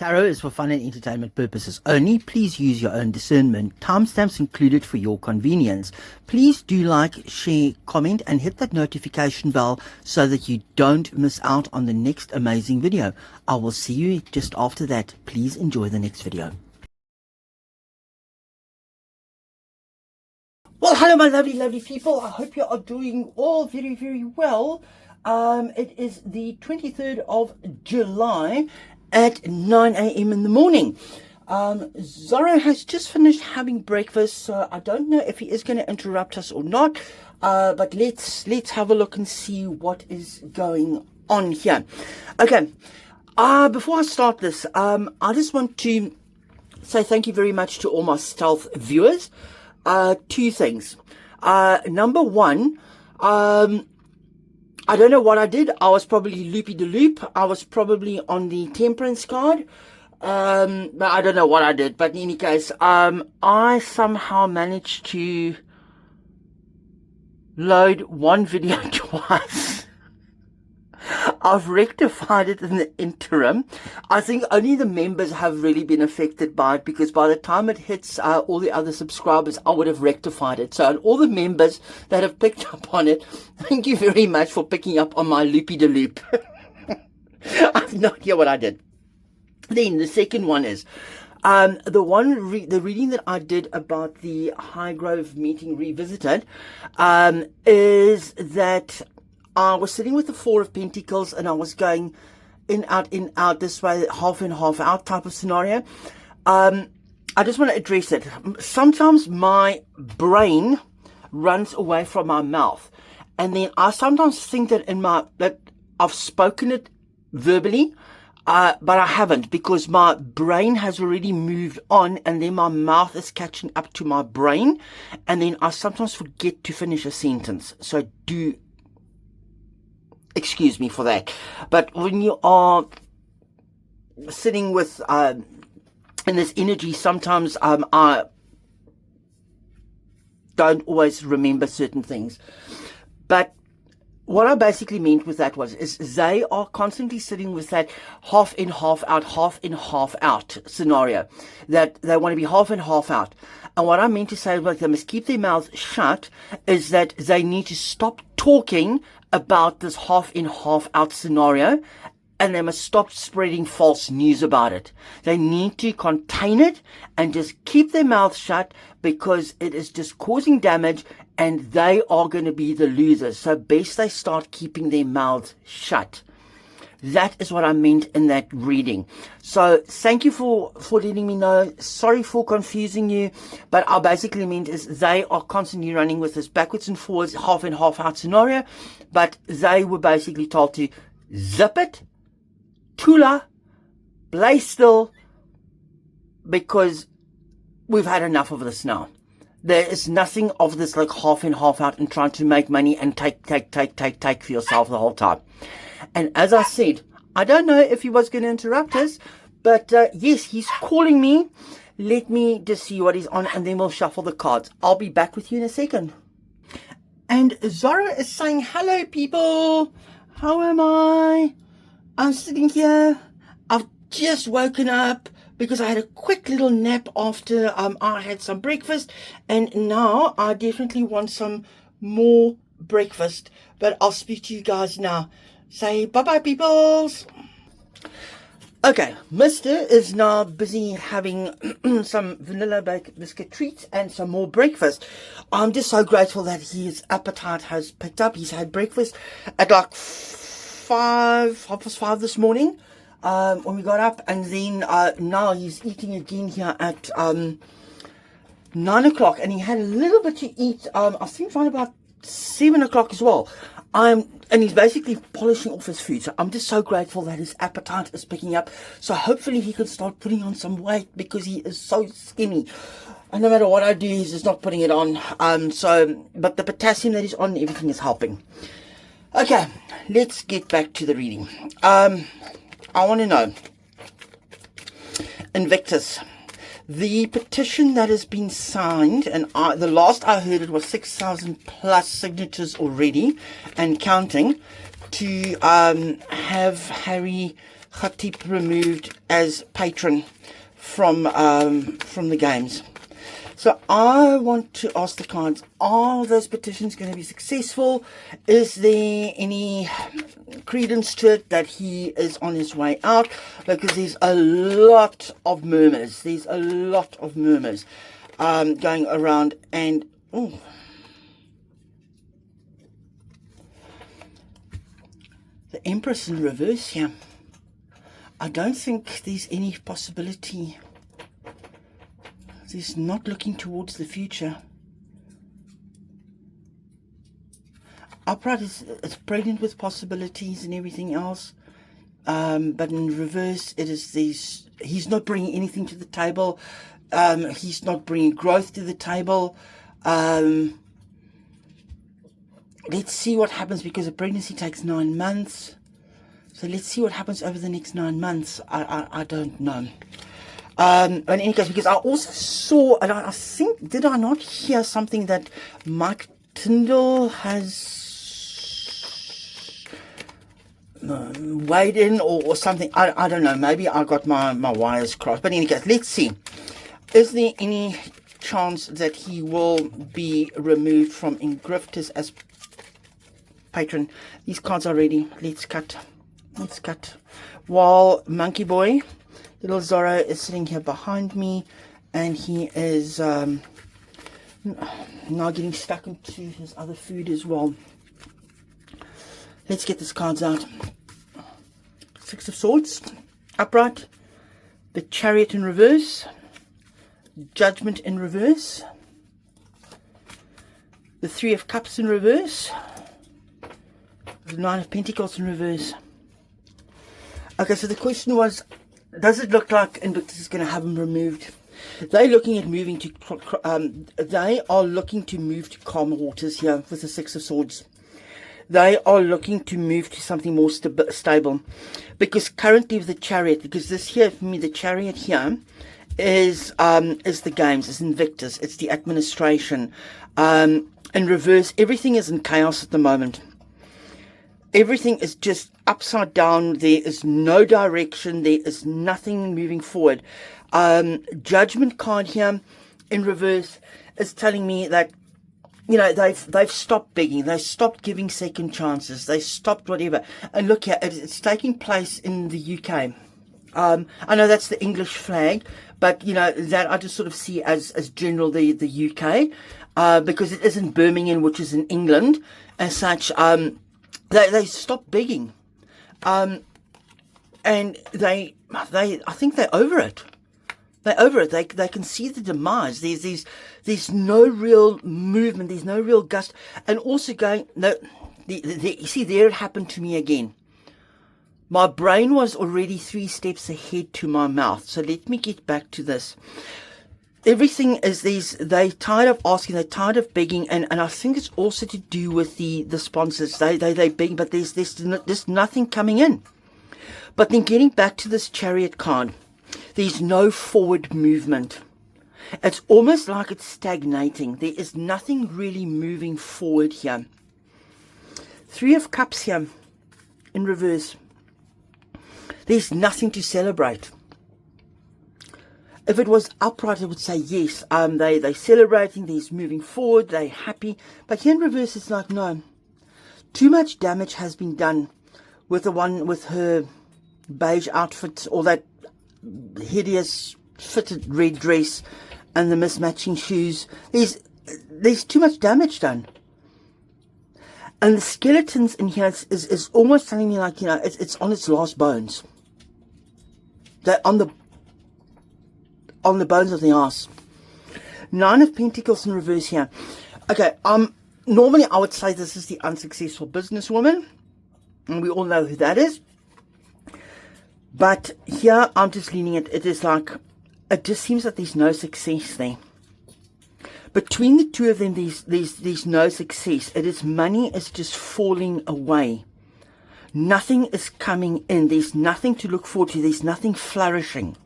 Tarot is for fun and entertainment purposes only. Please use your own discernment. Timestamps included for your convenience. Please do like, share, comment, and hit that notification bell so that you don't miss out on the next amazing video. I will see you just after that. Please enjoy the next video. Well, hello my lovely people. I hope you are doing all very well. It is the 23rd of July at 9 a.m. in the morning. Zoro has just finished having breakfast, so I don't know if he is going to interrupt us or not, but let's have a look and see what is going on here. Okay, before I start this, I just want to say thank you very much to all my stealth viewers. Two things. Number one, I don't know what I did. I was probably Loopy-de-Loop. I was probably on the temperance card. But I don't know what I did. But in any case, I somehow managed to load one video twice. I've rectified it in the interim. I think only the members have really been affected by it, because by the time it hits all the other subscribers, I would have rectified it. So all the members that have picked up on it, thank you very much for picking up on my Loopy-de-Loop. I have no idea what I did. Then the second one is the reading that I did about the Highgrove meeting revisited, is that I was sitting with the Four of Pentacles and I was going in, out, this way, half in, half out type of scenario. I just want to address it. Sometimes my brain runs away from my mouth, and then I sometimes think that that I've spoken it verbally, but I haven't, because my brain has already moved on, and then my mouth is catching up to my brain, and then I sometimes forget to finish a sentence. So do excuse me for that. But when you are sitting with in this energy, sometimes I don't always remember certain things. But what I basically meant with that is they are constantly sitting with that half in, half out scenario, that they want to be half in, half out. And what I meant to say about they must keep their mouths shut is that they need to stop talking about this half in, half out scenario, and they must stop spreading false news about it. They need to contain it and just keep their mouths shut, because it is just causing damage and they are going to be the losers. So best they start keeping their mouths shut. That is what I meant in that reading. So thank you for letting me know. Sorry for confusing you, but I basically meant is they are constantly running with this backwards and forwards, half in, half out scenario, but they were basically told to zip it, tula, play still, because we've had enough of this now. There is nothing of this like half in, half out and trying to make money and take for yourself the whole time. And as I said, I don't know if he was going to interrupt us, but yes, he's calling me. Let me just see what he's on, and then we'll shuffle the cards. I'll be back with you in a second. And Zoro is saying, hello people, how am I? I'm sitting here. I've just woken up because I had a quick little nap after I had some breakfast, and now I definitely want some more breakfast, but I'll speak to you guys now. Say bye-bye, peoples. Okay, Mr. is now busy having some vanilla biscuit treats and some more breakfast. I'm just so grateful that his appetite has picked up. He's had breakfast at like 5:30 this morning when we got up, and then now he's eating again here at 9 o'clock, and he had a little bit to eat, I think right about 7 o'clock as well. And he's basically polishing off his food. So I'm just so grateful that his appetite is picking up. So hopefully he can start putting on some weight, because he is so skinny. And no matter what I do, he's just not putting it on. But the potassium that he's on, everything is helping. Okay, let's get back to the reading. I want to know, Invictus, the petition that has been signed, and the last I heard it was 6,000 plus signatures already and counting, to have Harry Khatib removed as patron from the games. So I want to ask the cards, are those petitions going to be successful? Is there any credence to it that he is on his way out? Because there's a lot of murmurs. There's a lot of murmurs going around. And ooh, the Empress in reverse here. I don't think there's any possibility. He's not looking towards the future. Upright is pregnant with possibilities and everything else. But in reverse, it is these. He's not bringing anything to the table. He's not bringing growth to the table. Let's see what happens, because a pregnancy takes 9 months. So let's see what happens over the next 9 months. I don't know. In any case, because I also saw, and I think, did I not hear something that Mike Tyndall has weighed in or something? I don't know. Maybe I got my wires crossed. But in any case, let's see. Is there any chance that he will be removed from Invictus as patron? These cards are ready. Let's cut. Let's cut. While Monkey Boy, little Zoro, is sitting here behind me, and he is now getting stuck into his other food as well. Let's get these cards out. Six of Swords, upright. The Chariot in reverse. Judgment in reverse. The Three of Cups in reverse. The Nine of Pentacles in reverse. Okay, so the question was, does it look like Invictus is going to have him removed? They're looking at moving to, they are looking to move to calmer waters here with the Six of Swords. They are looking to move to something more stable. Because currently with the Chariot, because this here, for me, the Chariot here is the games, is Invictus, it's the administration. In reverse, everything is in chaos at the moment. Everything is just upside down. There is no direction. There is nothing moving forward. Judgment card here in reverse is telling me that, you know, they've stopped begging. They stopped giving second chances. They stopped whatever. And look here, it's taking place in the UK. I know that's the English flag, but, you know, that I just sort of see as general the UK, because it isn't Birmingham, which is in England, as such. They stopped begging, and I think they're over it. They're over it. They can see the demise. There's no real movement. There's no real gust. And also going, no, you see, there it happened to me again. My brain was already 3 steps ahead to my mouth. So let me get back to this. Everything is they're tired of asking, they're tired of begging, and I think it's also to do with the sponsors. They beg, but there's nothing coming in. But then getting back to this Chariot card, there's no forward movement. It's almost like it's stagnating. There is nothing really moving forward here. Three of Cups here in reverse. There's nothing to celebrate. If it was upright, I would say yes. They're celebrating, they're moving forward, they're happy. But here in reverse, it's like, no. Too much damage has been done with the one with her beige outfit, or that hideous fitted red dress and the mismatching shoes. There's too much damage done. And the skeletons in here is almost telling me, like, you know, it's on its last bones. They're on the bones of the ass. Nine of Pentacles in reverse here. Okay, normally I would say this is the unsuccessful businesswoman, and we all know who that is. But here I'm just leaning it is like, it just seems that there's no success there. Between the two of them, there's no success. It is money is just falling away. Nothing is coming in. There's nothing to look forward to. There's nothing flourishing.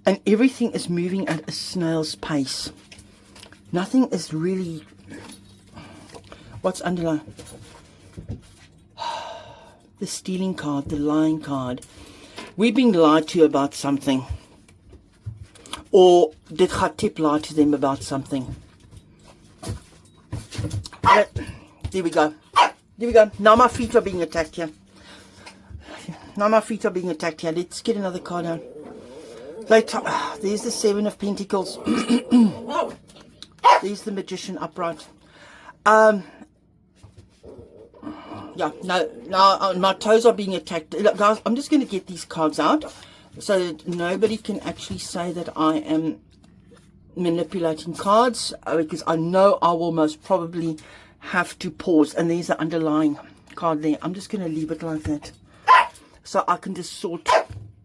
And everything is moving at a snail's pace. Nothing is really... What's underlying? The stealing card, the lying card. We're being lied to about something. Or did Khatib lie to them about something? There we go. There we go. Now my feet are being attacked here. Now my feet are being attacked here. Let's get another card out. There's the Seven of Pentacles. There's the Magician upright. Yeah, no, my toes are being attacked. Look, guys, I'm just going to get these cards out so that nobody can actually say that I am manipulating cards, because I know I will most probably have to pause. And there's the underlying card there. I'm just going to leave it like that so I can just sort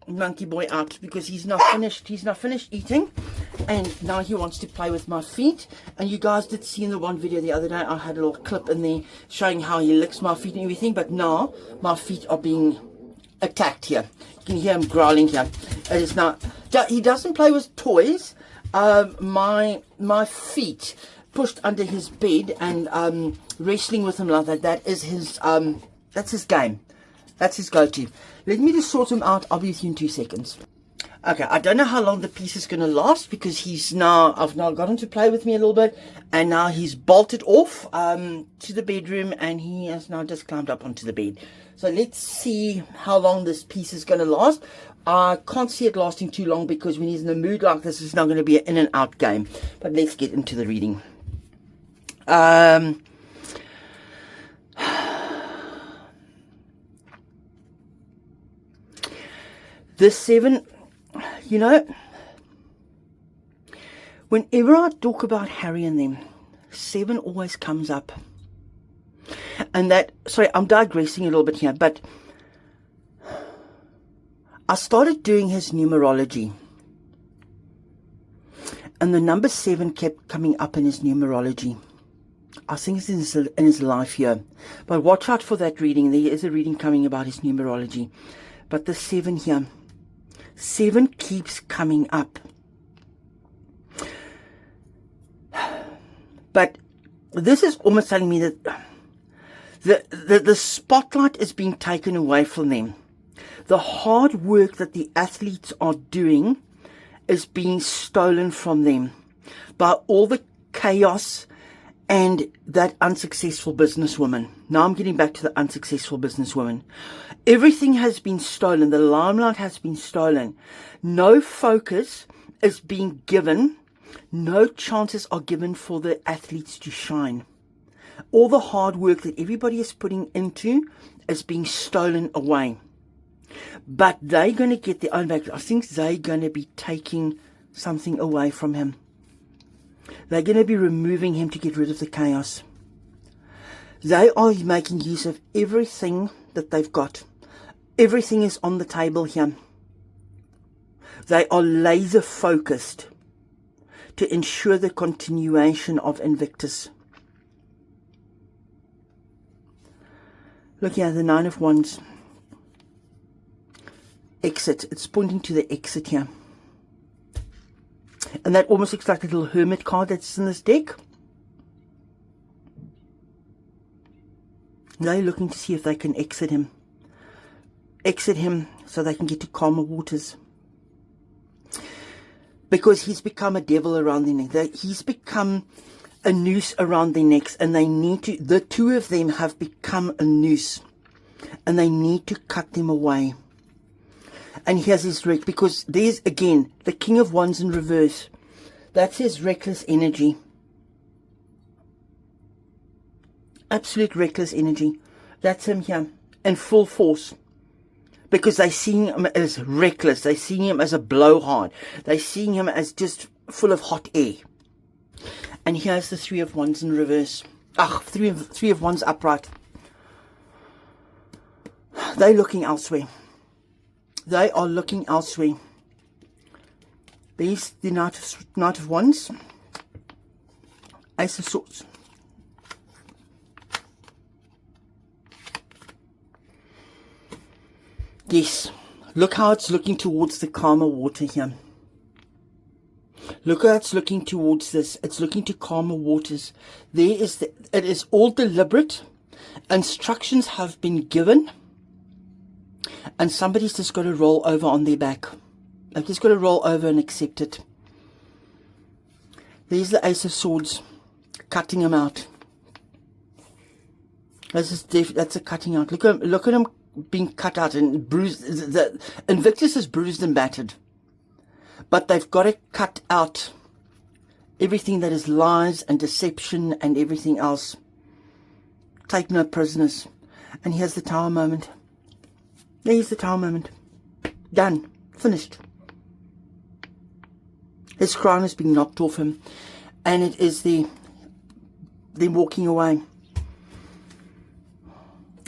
Monkey Boy out, because he's not finished eating, and now he wants to play with my feet. And you guys did see in the one video the other day, I had a little clip in there showing how he licks my feet and everything, but now my feet are being attacked here. You can hear him growling here. It is not, he doesn't play with toys. My feet pushed under his bed and wrestling with him like that, that is his that's his game. That's his go-to. Let me just sort him out. I'll be with you in 2 seconds. Okay, I don't know how long the piece is going to last, because I've now got him to play with me a little bit, and now he's bolted off to the bedroom, and he has now just climbed up onto the bed. So let's see how long this piece is going to last. I can't see it lasting too long, because when he's in a mood like this, it's not going to be an in and out game. But let's get into the reading. This 7, you know, whenever I talk about Harry and them, 7 always comes up. And that, sorry, I'm digressing a little bit here, but I started doing his numerology. And the number 7 kept coming up in his numerology. I think it's in his life here. But watch out for that reading. There is a reading coming about his numerology. But the 7 here, 7 keeps coming up. But this is almost telling me that the spotlight is being taken away from them. The hard work that the athletes are doing is being stolen from them by all the chaos and that unsuccessful businesswoman. Now I'm getting back to the unsuccessful businesswoman. Everything has been stolen. The limelight has been stolen. No focus is being given. No chances are given for the athletes to shine. All the hard work that everybody is putting into is being stolen away. But they're going to get their own back. I think they're going to be taking something away from him. They're going to be removing him to get rid of the chaos. They are making use of everything that they've got. Everything is on the table here. They are laser focused to ensure the continuation of Invictus. Look here, the 9 of Wands. Exit. It's pointing to the exit here. And that almost looks like a little hermit card that's in this deck. They're looking to see if they can exit him. Exit him so they can get to calmer waters. Because he's become a devil around their neck. He's become a noose around their necks. And they need to, the two of them have become a noose. And they need to cut them away. And here's his wreck, because there's again the King of Wands in reverse. That's his reckless energy. Absolute reckless energy. That's him here in full force. Because they're seeing him as reckless. They're seeing him as a blowhard. They're seeing him as just full of hot air. And here's the 3 of Wands in reverse. Three of Wands upright. They're looking elsewhere. They are looking elsewhere. There's the Knight of Wands. Ace of Swords. Yes. Look how it's looking towards the calmer water here. Look how it's looking towards this. It's looking to calmer waters. It is all deliberate. Instructions have been given, and somebody's just got to roll over on their back. They've just got to roll over and accept it. There's the Ace of Swords, cutting him out. That's a cutting out. Look at him being cut out and bruised. The Invictus is bruised and battered, but they've got to cut out everything that is lies and deception and everything else. Take no prisoners. And here's the Tower moment. Here's the Tower moment. Done. Finished. His crown has been knocked off him, and it is them walking away.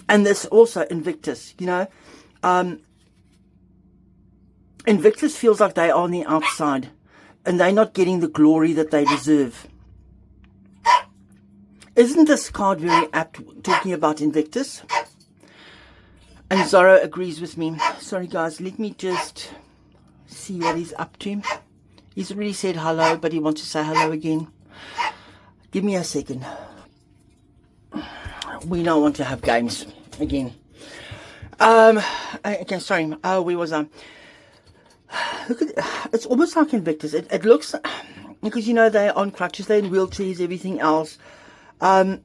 And this also, Invictus, you know, Invictus feels like they are on the outside, and they're not getting the glory that they deserve. Isn't this card very apt talking about Invictus? And Zoro agrees with me. Sorry guys, let me just see what he's up to. He's already said hello, but he wants to say hello again. Give me a second. We don't want to have games again. Okay, sorry. Where was I? Look at, it's almost like Invictus. It looks, because you know they're on crutches, they're in wheelchairs, everything else. And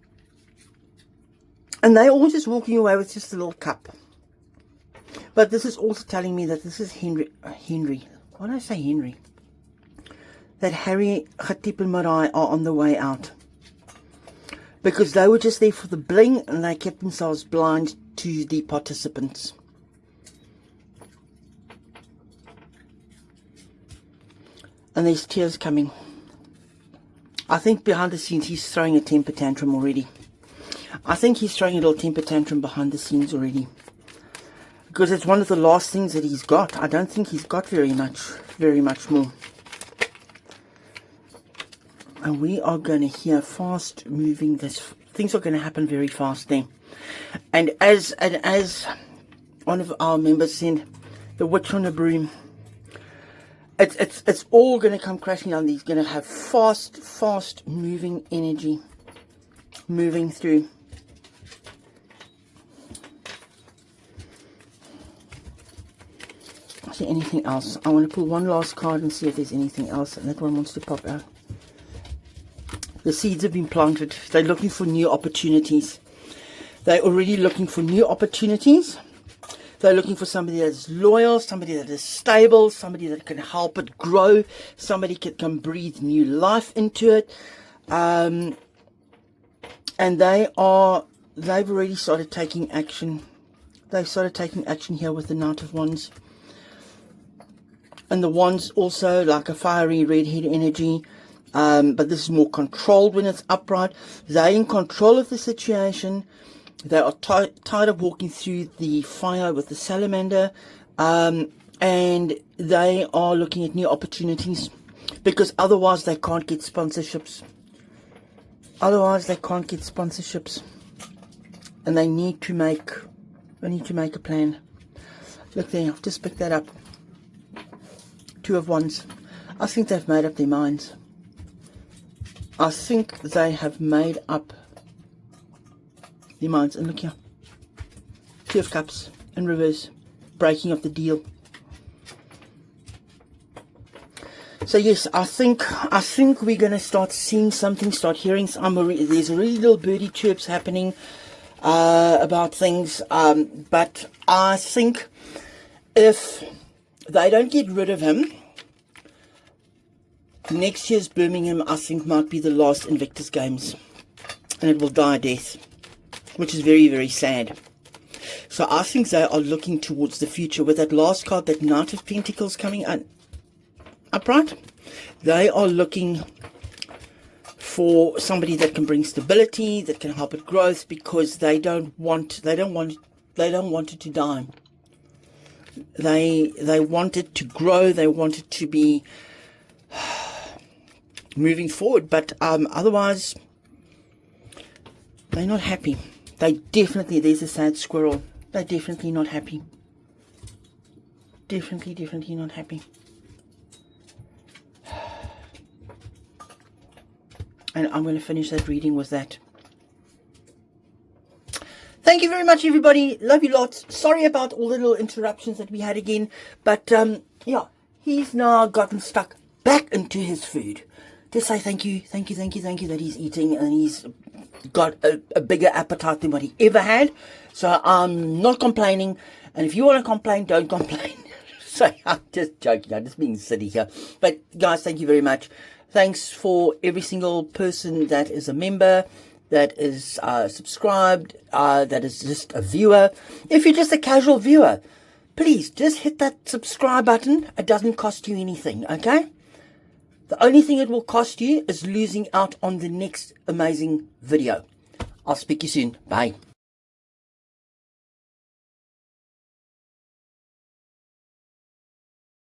they're all just walking away with just a little cup. But this is also telling me that this is Henry. Why did I say Henry? That Harry, Khatib and Marai are on the way out. Because they were just there for the bling, and they kept themselves blind to the participants. And there's tears coming. I think behind the scenes he's throwing a temper tantrum already. I think he's throwing a little temper tantrum behind the scenes already. Because it's one of the last things that he's got. I don't think he's got very much more. And we are going to hear fast moving this. Things are going to happen very fast there. And as one of our members said, the witch on the broom. It's all going to come crashing down. He's going to have fast moving energy moving through. Is there anything else? I want to pull one last card and see if there's anything else. And that one wants to pop out. The seeds have been planted. They're looking for new opportunities. They're already looking for new opportunities. They're looking for somebody that is loyal, somebody that is stable, somebody that can help it grow, somebody that can breathe new life into it. And they've already started taking action. They've started taking action here with the Knight of Wands. And the Wands also like a fiery red-head energy. But this is more controlled when it's upright. They're in control of the situation. They are tired of walking through the fire with the salamander. And they are looking at new opportunities. Because otherwise they can't get sponsorships. And they need to make a plan. Look there, I've just picked that up. Two of Wands. I think they've made up their minds. I think they have made up their minds. And look here. Two of Cups in reverse. Breaking of the deal. So yes, I think we're going to start seeing something, start hearing some. There's already little birdie chirps happening about things. But I think if they don't get rid of him, next year's Birmingham, I think, might be the last Invictus Games. And it will die a death. Which is very, very sad. So I think they are looking towards the future. With that last card, that Knight of Pentacles coming upright. They are looking for somebody that can bring stability, that can help it growth, because they don't want it to die. They want it to grow, they want it to be moving forward, but otherwise they're not happy. There's a sad squirrel. They're definitely not happy. Definitely not happy. And I'm going to finish that reading with that. thank you very much, everybody. Love you lots. Sorry about all the little interruptions that we had again. But, yeah, he's now gotten stuck back into his food. Just say thank you that he's eating, and he's got a bigger appetite than what he ever had. So I'm not complaining. And if you want to complain, don't complain. So I'm just joking. I'm just being silly here. But, guys, thank you very much. Thanks for every single person that is a member, that is subscribed, that is just a viewer. If you're just a casual viewer, please just hit that subscribe button. It doesn't cost you anything, okay? The only thing it will cost you is losing out on the next amazing video. I'll speak to you soon. Bye.